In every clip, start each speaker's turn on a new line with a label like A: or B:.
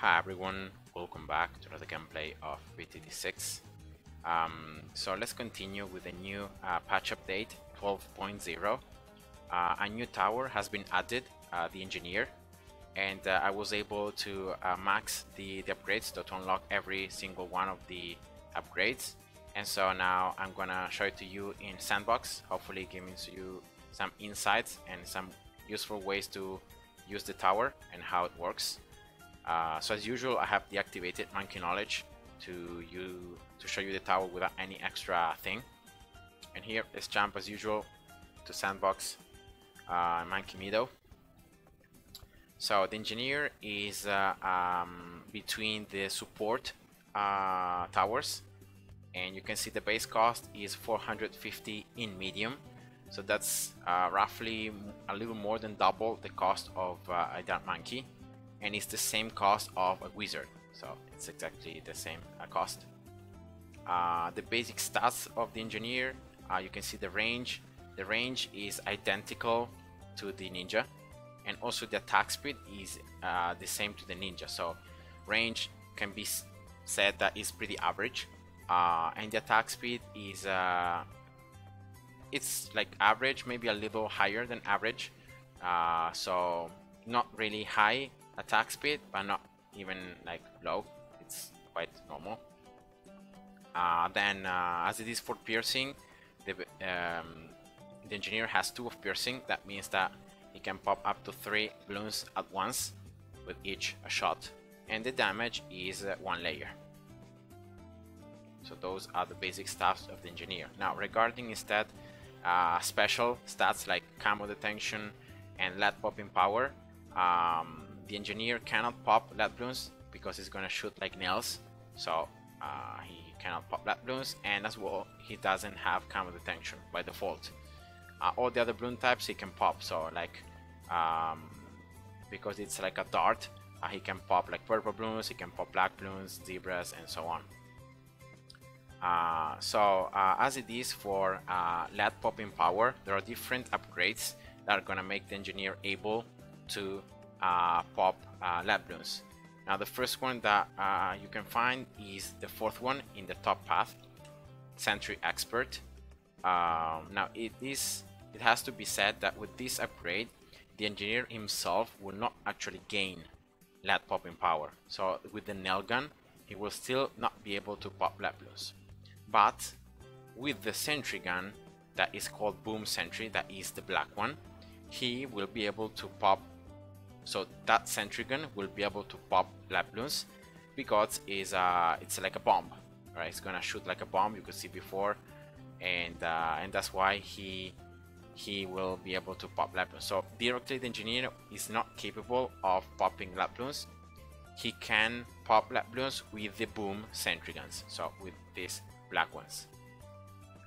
A: Hi everyone, welcome back to another gameplay of VTD6. So let's continue with a new patch update 12.0. A new tower has been added, the engineer, and I was able to max the upgrades to unlock every single one of the upgrades. And so now I'm gonna show it to you in sandbox, hopefully giving you some insights and some useful ways to use the tower and how it works. So as usual, I have deactivated monkey knowledge to show you the tower without any extra thing. And here, let's jump as usual to sandbox monkey meadow. So the engineer is between the support towers, and you can see the base cost is 450 in medium. So that's roughly a little more than double the cost of a dark monkey. And it's the same cost of a wizard, so it's exactly the same cost. The basic stats of the engineer, you can see the range. The range is identical to the ninja, and also the attack speed is the same to the ninja. So range can be said that is pretty average, and the attack speed is it's like average, maybe a little higher than average. So not really high attack speed, but not even like low, it's quite normal. Then as it is for piercing, the engineer has 2 of piercing. That means that he can pop up to 3 balloons at once with each a shot, and the damage is 1 layer. So those are the basic stats of the engineer. Now regarding instead special stats like camo detection and lead popping power, the engineer cannot pop lead balloons because he's gonna shoot like nails, so he cannot pop lead balloons, and as well he doesn't have camo detection by default. All the other balloon types he can pop, so like because it's like a dart, he can pop like purple balloons, he can pop black balloons, zebras, and so on. As it is for lead popping power, there are different upgrades that are gonna make the engineer able to pop lead balloons. Now the first one that you can find is the 4th one in the top path, Sentry Expert. Now it has to be said that with this upgrade, the engineer himself will not actually gain lead popping power. So with the nail gun, he will still not be able to pop lead balloons. But with the Sentry Gun, that is called Boom Sentry, that is the black one, he will be able to pop. So that Sentry Gun will be able to pop lead balloons because it's like a bomb, right? It's gonna shoot like a bomb, you could see before, and that's why he will be able to pop lead balloons. So directly the engineer is not capable of popping lead balloons. He can pop lead balloons with the Boom Sentry Guns, so with these black ones.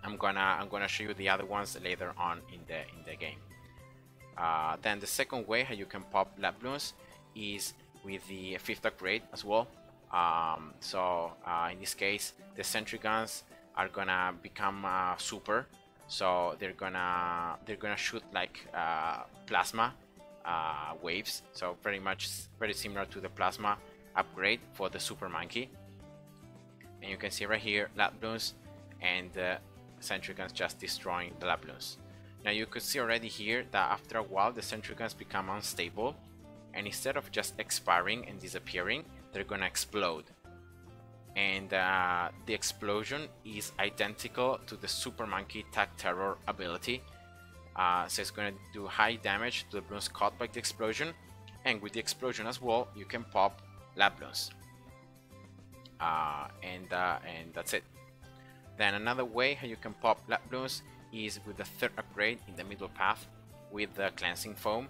A: I'm gonna show you the other ones later on in the game. Then the second way how you can pop lead balloons is with the 5th upgrade as well. In this case, the Sentry Guns are gonna become super, so they're gonna shoot like plasma waves, so very similar to the plasma upgrade for the super monkey. And you can see right here lead balloons and the Sentry Guns just destroying the lead balloons. Now you could see already here that after a while the Sentry Guns become unstable, and instead of just expiring and disappearing, they're gonna explode. And the explosion is identical to the Super Monkey Tag Terror ability. So it's gonna do high damage to the balloons caught by the explosion, and with the explosion as well you can pop lead balloons. And that's it. Then another way how you can pop lead balloons is with the 3rd upgrade in the middle path with the cleansing foam.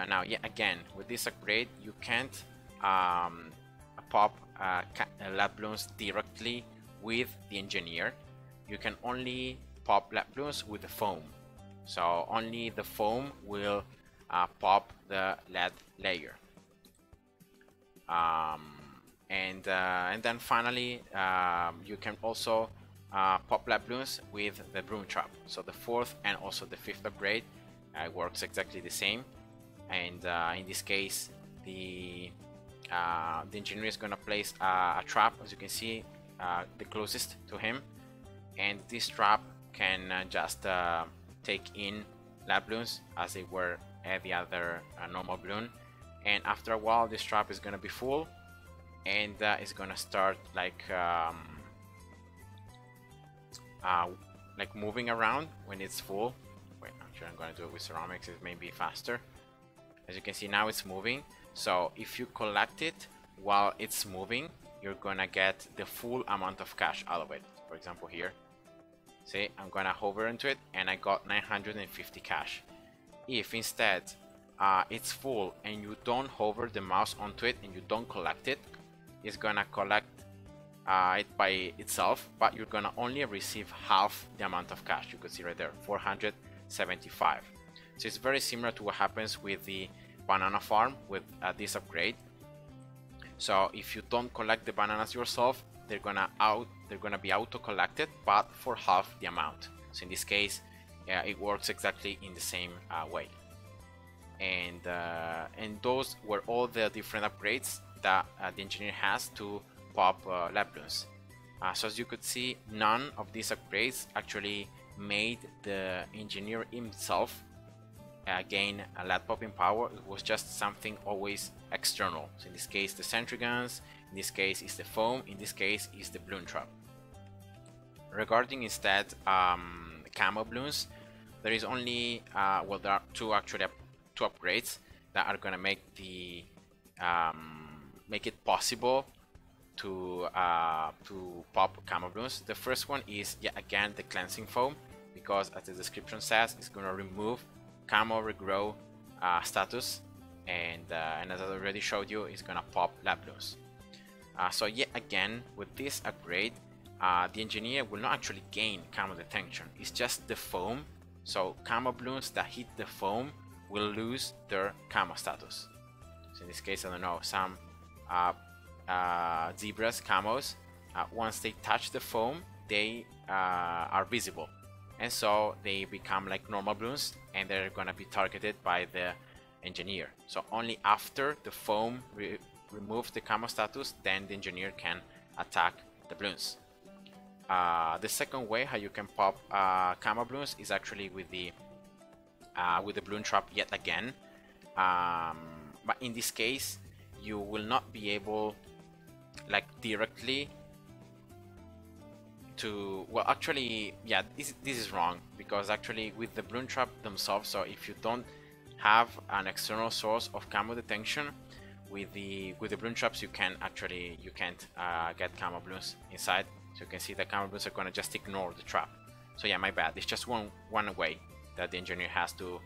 A: Now yet again, with this upgrade you can't pop lead balloons directly with the engineer. You can only pop lead balloons with the foam, so only the foam will pop the lead layer. And then finally you can also pop lead balloons with the Broom Trap. So the 4th and also the 5th upgrade works exactly the same, and in this case the the engineer is gonna place a trap, as you can see, the closest to him, and this trap can just take in lab balloons as they were every other normal balloon. And after a while, this trap is gonna be full, and it's gonna start like moving around when it's full. Wait, actually, I'm gonna do it with ceramics. It may be faster. As you can see, now it's moving. So if you collect it while it's moving, you're gonna get the full amount of cash out of it. For example, here, see, I'm gonna hover into it, and I got 950 cash. If instead it's full and you don't hover the mouse onto it and you don't collect it, it's gonna collect it by itself, but you're gonna only receive half the amount of cash. You could see right there, 475. So it's very similar to what happens with the banana farm with this upgrade. So if you don't collect the bananas yourself, they're gonna be auto collected, but for half the amount. So in this case, it works exactly in the same way. And those were all the different upgrades that the engineer has to pop lab balloons. So as you could see, none of these upgrades actually made the engineer himself gain a lab popping power. It was just something always external. So in this case, the Sentry Guns, in this case is the foam, in this case is the Bloon Trap. Regarding instead camo balloons, there is only well, there are two upgrades that are gonna make the make it possible to pop camo balloons. The first one is yet again the cleansing foam, because as the description says, it's gonna remove camo regrow status, and as I already showed you, it's gonna pop lab balloons. So yet again, with this upgrade, the engineer will not actually gain camo detection. It's just the foam. So camo balloons that hit the foam will lose their camo status. So in this case, I don't know, some zebras camos, once they touch the foam, they are visible, and so they become like normal balloons, and they're gonna be targeted by the engineer. So only after the foam removes the camo status, then the engineer can attack the balloons. The second way how you can pop camo balloons is actually with the Bloon Trap yet again, but in this case you will not be able like directly to, well, actually, yeah, this is wrong, because actually with the Bloon Trap themselves, so if you don't have an external source of camo detection, with the Bloon Traps you can't get camo balloons inside. So you can see the camo balloons are gonna just ignore the trap. So yeah, my bad. It's just one way that the engineer has to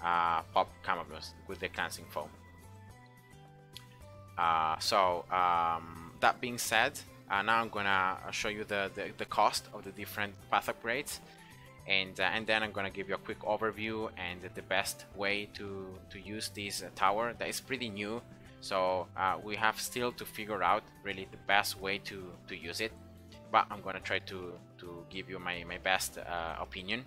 A: pop camo balloons with the cleansing foam. That being said, now I'm gonna show you the cost of the different path upgrades, and then I'm gonna give you a quick overview and the best way to use this tower that is pretty new. So we have still to figure out really the best way to use it, but I'm gonna try to give you my best opinion.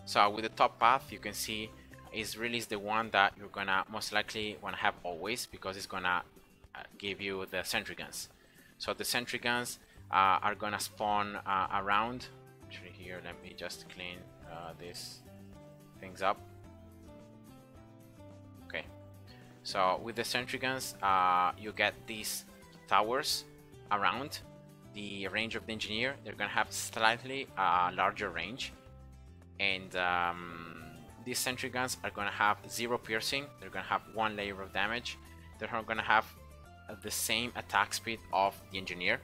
A: So with the top path, you can see is the one that you're gonna most likely want to have always, because it's gonna give you the Sentry Guns. So the Sentry Guns are gonna spawn around. Actually, here, let me just clean these things up. Okay. So with the Sentry Guns, you get these towers around the range of the engineer. They're gonna have slightly larger range, and these Sentry Guns are gonna have 0 piercing. They're gonna have 1 layer of damage. They're gonna have the same attack speed of the engineer,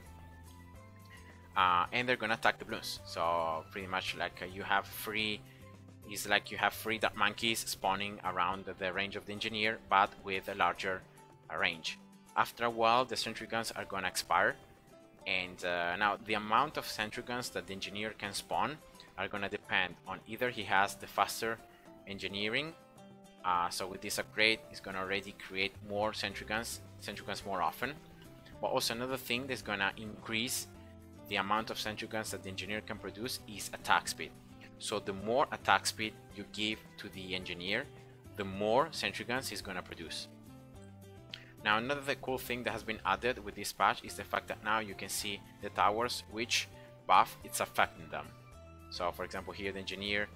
A: and they're gonna attack the balloons. So pretty much like you have free dark monkeys spawning around the range of the engineer, but with a larger range. After a while, the Sentry Guns are gonna expire, and now the amount of Sentry Guns that the engineer can spawn are gonna depend on either he has the faster engineering, so with this upgrade he's gonna already create more Sentry Guns more often, but also another thing that's gonna increase the amount of Sentry Guns that the engineer can produce is attack speed. So the more attack speed you give to the engineer, the more Sentry Guns he's gonna produce. Now, another cool thing that has been added with this patch is the fact that now you can see the towers, which buff it's affecting them. So for example, here the engineer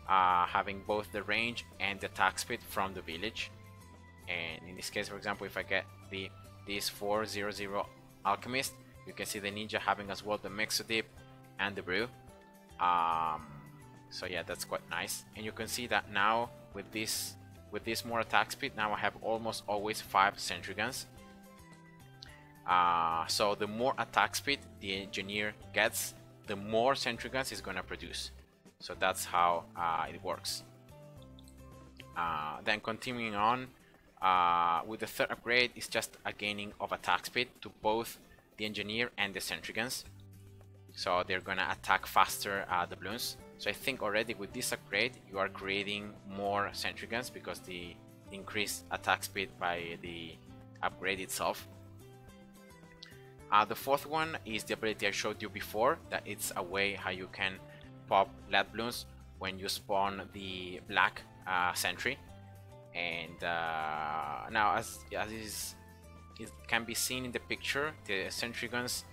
A: having both the range and the attack speed from the village. And in this case, for example, if I get this 400 alchemist, you can see the ninja having as well the Mexodip and the brew. So yeah, that's quite nice. And you can see that now with this more attack speed, now I have almost always 5 Sentry Guns. So the more attack speed the engineer gets, the more Sentry Guns is gonna produce. So that's how it works. Then continuing on with the third upgrade, is just a gaining of attack speed to both the engineer and the Sentry Guns. So they're gonna attack faster the Bloons. So I think already with this upgrade you are creating more Sentry Guns because the increased attack speed by the upgrade itself. The fourth one is the ability I showed you before, that it's a way how you can pop lead Bloons when you spawn the black sentry. And now as it can be seen in the picture, the Sentry Guns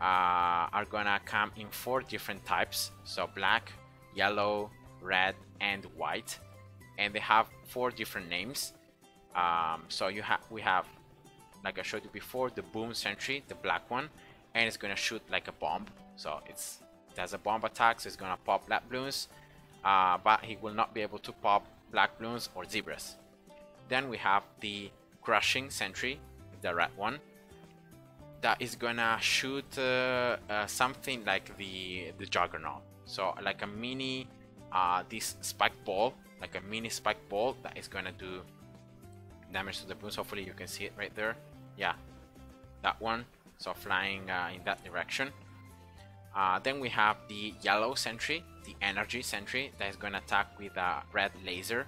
A: are gonna come in 4 different types, so black, yellow, red and white, and they have 4 different names. So we have, like I showed you before, the boom sentry, the black one, and it's gonna shoot like a bomb. So it has a bomb attack, so it's gonna pop black Bloons, but he will not be able to pop black Bloons or zebras. Then we have the crushing sentry, the red one, that is gonna shoot something like the juggernaut. So like a mini this spike ball, like a mini spike ball that is gonna do damage to the Bloons. Hopefully you can see it right there. Yeah, that one. So flying in that direction. Then we have the yellow sentry, the energy sentry, that is gonna attack with a red laser.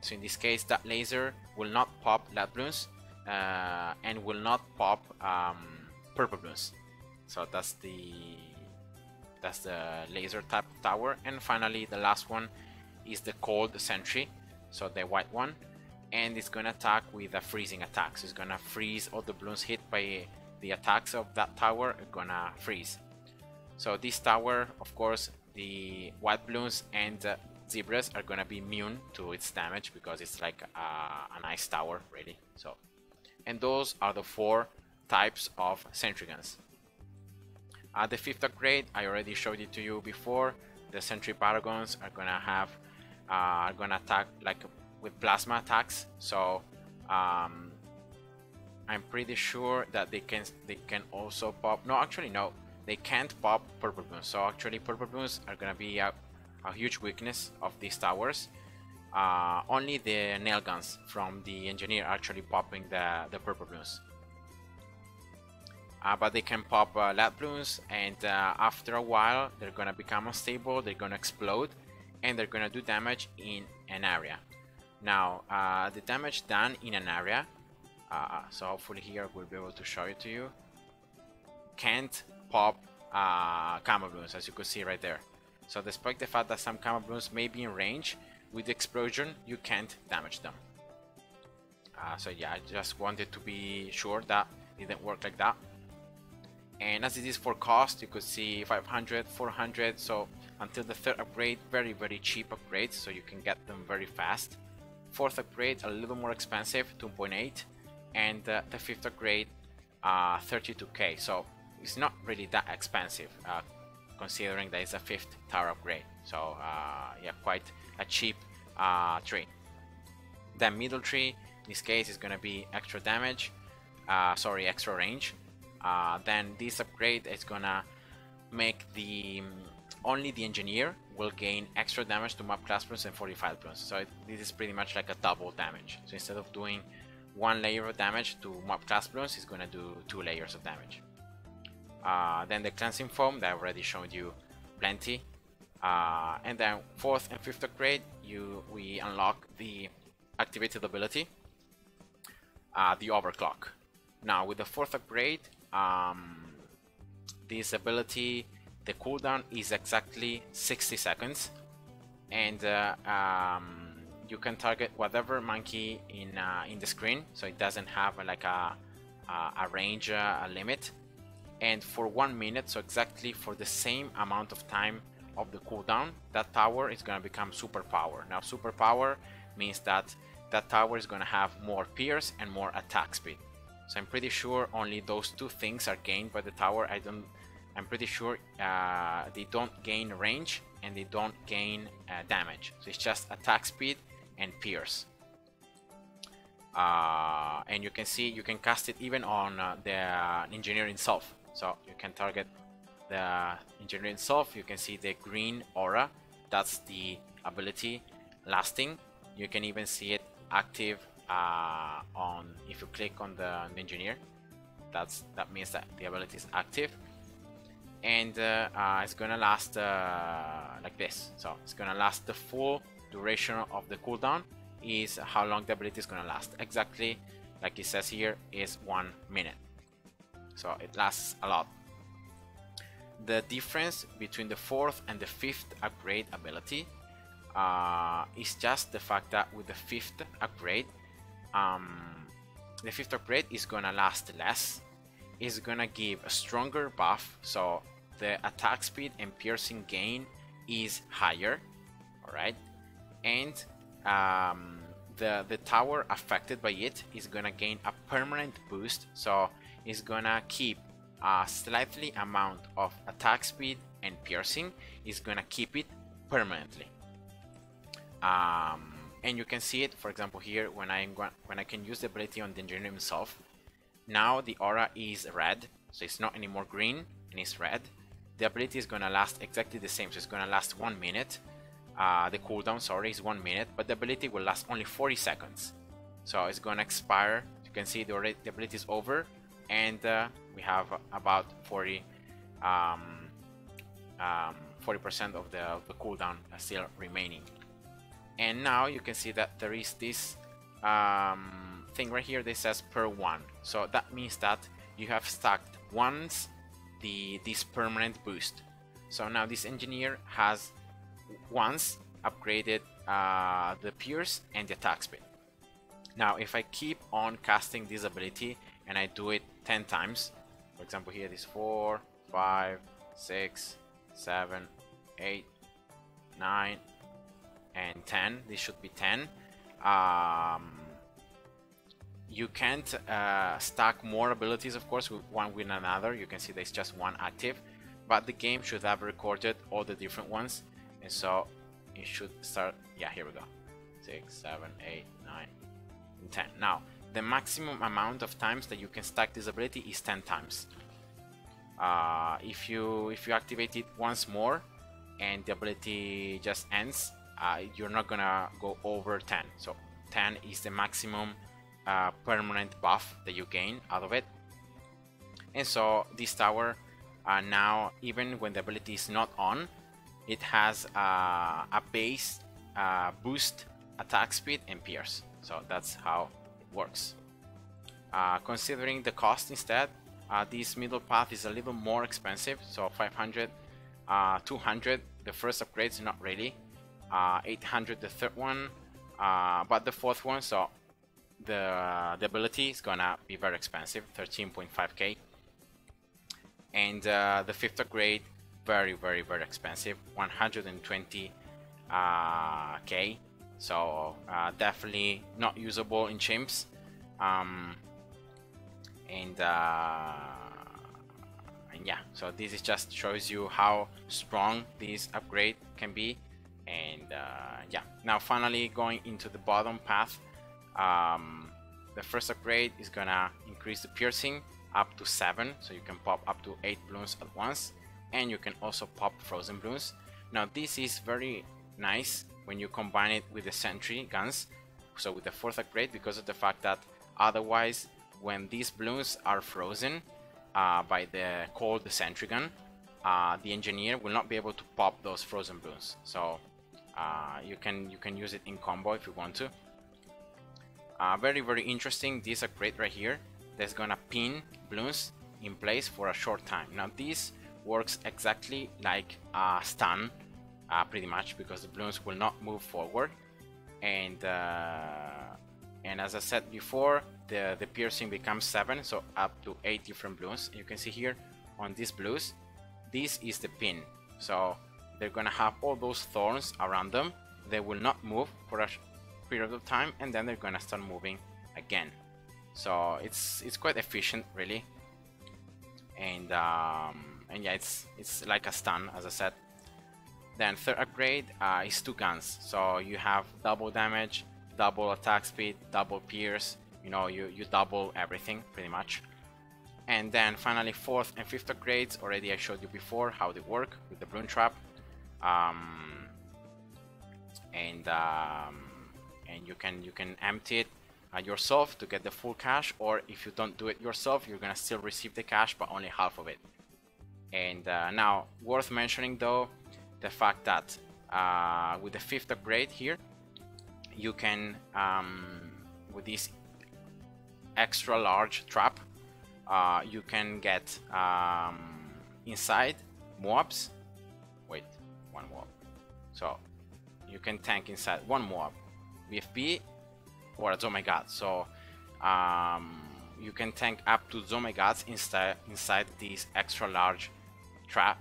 A: So in this case, that laser will not pop lead Bloons and will not pop purple Bloons. So that's the laser type of tower. And finally, the last one is the cold sentry, so the white one, and it's gonna attack with a freezing attack. So it's gonna freeze all the Bloons hit by the attacks of that tower, are gonna freeze. So this tower, of course, the white Bloons and zebras are gonna be immune to its damage because it's like an ice tower, really. So, and those are the 4 types of Sentry Guns. The 5th upgrade, I already showed it to you before. The Sentry Paragons are gonna attack like with plasma attacks. So I'm pretty sure that they can also pop. No, actually no, they can't pop purple Bloons. So actually, purple Bloons are gonna be a huge weakness of these towers. Only the nail guns from the engineer are actually popping the purple Bloons. But they can pop lead Bloons, and after a while they're gonna become unstable, they're gonna explode, and they're gonna do damage in an area. Now the damage done in an area, so hopefully here we'll be able to show it to you, can't pop Camo Bloons, as you can see right there. So despite the fact that some Camo Bloons may be in range, with the explosion you can't damage them. So yeah, I just wanted to be sure that it didn't work like that. And as it is for cost, you could see 500, 400, so until the 3rd upgrade, very cheap upgrades, so you can get them very fast. 4th upgrade, a little more expensive, 2.8, and the 5th upgrade, 32k, so it's not really that expensive, considering that it's a 5th tower upgrade. So yeah, quite a cheap tree. The middle tree, in this case, is gonna be extra damage, extra range. Then this upgrade is gonna make only the engineer will gain extra damage to mob class Bloons and 45 Bloons. So this is pretty much like a double damage. So instead of doing 1 layer of damage to mob class Bloons, it's gonna do 2 layers of damage. Then the cleansing foam that I already showed you plenty. And then 4th and 5th upgrade, we unlock the activated ability, the overclock. Now with the 4th upgrade, this ability, the cooldown is exactly 60 seconds, and you can target whatever monkey in the screen, so it doesn't have like a range a limit. And for 1 minute, so exactly for the same amount of time of the cooldown, that tower is going to become superpower. Now superpower means that that tower is going to have more pierce and more attack speed. So I'm pretty sure only those two things are gained by the tower. I'm pretty sure they don't gain range and they don't gain damage. So it's just attack speed and pierce. And you can see you can cast it even on the engineer itself. So you can target the engineer itself. You can see the green aura, that's the ability lasting. You can even see it active on, if you click on the engineer, that means that the ability is active. And it's gonna last like this. So it's gonna last the full duration of the cooldown, is how long the ability is gonna last. Exactly like it says here, is 1 minute. So it lasts a lot. The difference between the 4th and the 5th upgrade ability is just the fact that with the 5th upgrade, the 5th upgrade is gonna last less. Is gonna give a stronger buff, so the attack speed and piercing gain is higher. All right, and the tower affected by it is gonna gain a permanent boost, so it's gonna keep a slightly amount of attack speed and piercing, is gonna keep it permanently. And you can see it, for example, here when I can use the ability on the engineer himself. Now the aura is red, so it's not anymore green and it's red. The ability is gonna last exactly the same, so it's gonna last 1 minute. The cooldown, sorry, is 1 minute, but the ability will last only 40 seconds. So it's gonna expire. You can see the ability is over, and we have about 40% of the cooldown still remaining. And now you can see that there is this thing right here that says per 1. So that means that you have stacked once this permanent boost. So now this engineer has once upgraded the pierce and the attack speed. Now if I keep on casting this ability and I do it 10 times, for example here it is 4, 5, 6, 7, 8, 9 and 10, this should be 10. You can't stack more abilities, of course, one with another. You can see there's just one active, but the game should have recorded all the different ones, and so it should start. Yeah, here we go. 6, 7, 8, 9, and 10. Now the maximum amount of times that you can stack this ability is 10 times. If you activate it once more and the ability just ends, you're not gonna go over 10. So 10 is the maximum permanent buff that you gain out of it. And so this tower now, even when the ability is not on, it has a base boost attack speed and pierce. So that's how it works. Considering the cost instead, this middle path is a little more expensive, so 500, 200 the first upgrade, not really, 800 the third one, but the fourth one, so the ability is gonna be very expensive, 13.5k, and the fifth upgrade very expensive, 120k, so definitely not usable in chimps. And yeah, so this is just shows you how strong this upgrade can be. And yeah, now finally going into the bottom path, the first upgrade is gonna increase the piercing up to 7, so you can pop up to 8 Bloons at once, and you can also pop frozen Bloons. Now this is very nice when you combine it with the Sentry Guns, so with the fourth upgrade, because of the fact that otherwise when these Bloons are frozen by the cold Sentry Gun, the engineer will not be able to pop those frozen Bloons. So you can use it in combo if you want to. Very interesting, this upgrade right here that's gonna pin Bloons in place for a short time. Now this works exactly like a stun, pretty much, because the Bloons will not move forward. and as I said before, the piercing becomes 7, so up to 8 different Bloons. You can see here on these blues, this is the pin, so they're gonna have all those thorns around them. They will not move for a period of time, and then they're gonna start moving again. So it's quite efficient, really, and yeah, it's like a stun, as I said. Then third upgrade is 2 guns, so you have double damage, double attack speed, double pierce. You know, you double everything pretty much. And then finally fourth and fifth upgrades, already I showed you before how they work with the Broom Trap. And you can empty it yourself to get the full cash, or if you don't do it yourself, you're gonna still receive the cash, but only half of it. And now worth mentioning though, the fact that with the fifth upgrade here, you can with this extra large trap, you can get inside mobs. Wait, one mob. So you can tank inside one mob, BFB or a Zombie-God. So you can tank up to Zombie-Gods inside this extra large trap,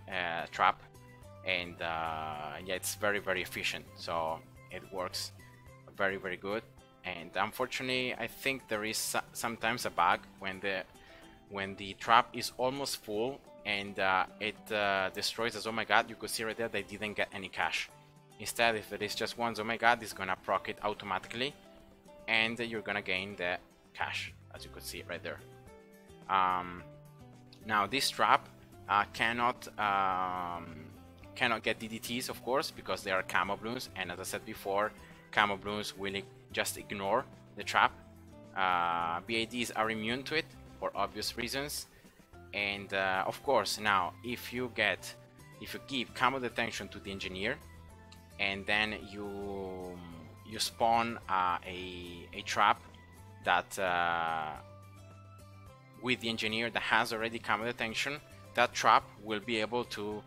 A: and yeah, it's very efficient. So it works very good. And unfortunately, I think there is sometimes a bug when the trap is almost full and it destroys the Zombie-God. You could see right there they didn't get any cash. Instead, if there is just one Zombie-God, it's gonna proc it automatically, and you're gonna gain the cash, as you could see right there. Now this trap cannot get DDTs, of course, because they are camo Bloons, and as I said before, camo Bloons will just ignore the trap. BADs are immune to it for obvious reasons, and of course, now if you give camo detection to the engineer, and then you spawn a trap that with the engineer that has already camo detection, that trap will be able to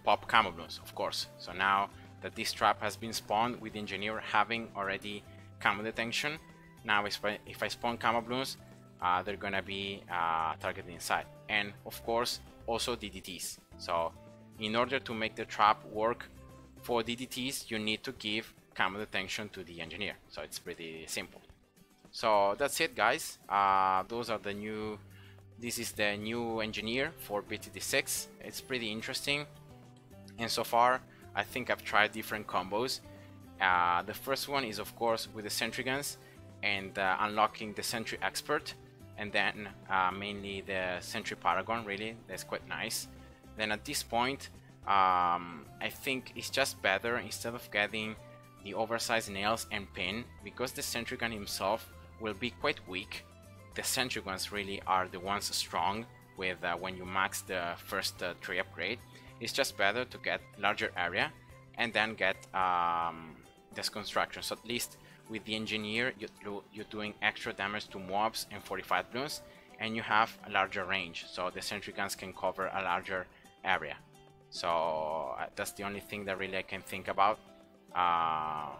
A: pop camo Bloons, of course. So now that this trap has been spawned with the engineer having already camo detection, now if I spawn camo Bloons, they're gonna be targeted inside, and of course also DDTs. So in order to make the trap work for DDTs, you need to give camo detection to the engineer. So it's pretty simple. So that's it, guys. Those are the new. This is the new engineer for BTD6. It's pretty interesting, and so far I think I've tried different combos. The first one is of course with the Sentry Guns and unlocking the Sentry Expert, and then mainly the Sentry Paragon. Really, that's quite nice. Then at this point, I think it's just better, instead of getting the oversized nails and pin, because the Sentry Gun himself will be quite weak. The Sentry Guns really are the ones strong with when you max the first 3 upgrade. It's just better to get larger area and then get this construction. So at least with the engineer, you're doing extra damage to mobs and 45 Bloons, and you have a larger range, so the Sentry Guns can cover a larger area. So that's the only thing that really I can think about.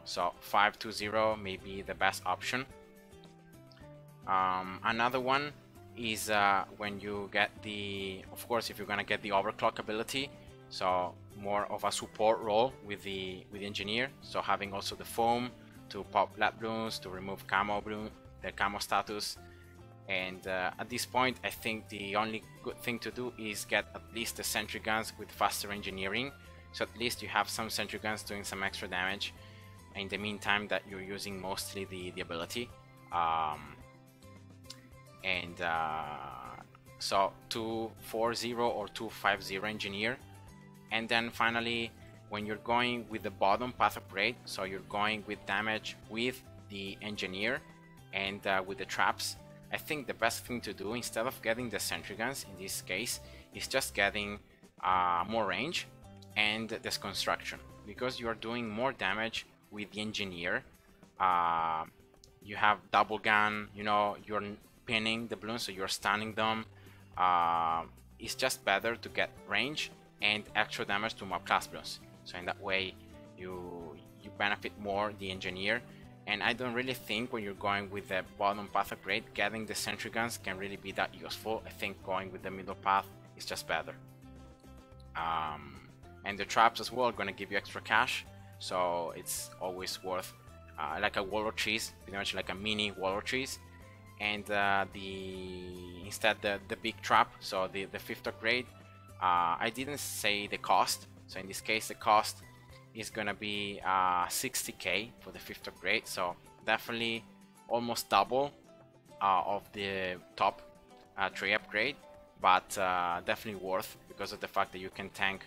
A: So 5-0 may be the best option. Another one is when you get the, of course, if you're gonna get the overclock ability, so more of a support role with the engineer. So having also the foam to pop lap Bloons, to remove camo Bloon, the camo status. And at this point, I think the only good thing to do is get at least the Sentry Guns with faster engineering, so at least you have some Sentry Guns doing some extra damage in the meantime that you're using mostly the ability. So 2-4-0 or 2-5-0 engineer. And then finally, when you're going with the bottom path upgrade, so you're going with damage with the engineer and with the traps, I think the best thing to do, instead of getting the Sentry Guns in this case, is just getting more range and this construction, because you are doing more damage with the engineer. You have double gun, you know, you're pinning the Bloons, so you're stunning them. It's just better to get range and extra damage to mob class Bloons. So in that way you benefit more the engineer. And I don't really think when you're going with the bottom path upgrade, getting the sentry guns can really be that useful. I think going with the middle path is just better. And the traps as well are going to give you extra cash, so it's always worth like a wall of cheese, pretty much like a mini wall of cheese. And instead the big trap, so the 5th upgrade, I didn't say the cost, so in this case the cost is gonna be 60k for the 5th upgrade, so definitely almost double of the top 3 upgrade, but definitely worth because of the fact that you can tank,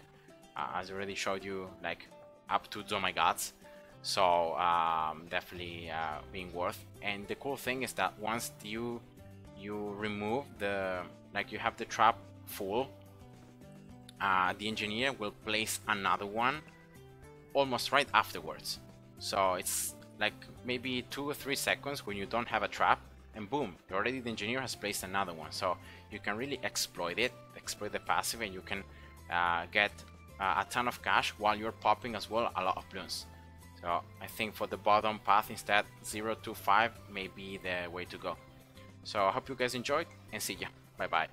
A: as I already showed you, like up to oh my gods. So definitely being worth. And the cool thing is that once you remove the, like you have the trap full, the engineer will place another one almost right afterwards. So it's like maybe 2 or 3 seconds when you don't have a trap, and boom, already the engineer has placed another one. So you can really exploit it, exploit the passive, and you can get a ton of cash while you're popping as well a lot of Bloons. So I think for the bottom path instead, 0 to 5 may be the way to go. So I hope you guys enjoyed, and see ya. Bye bye.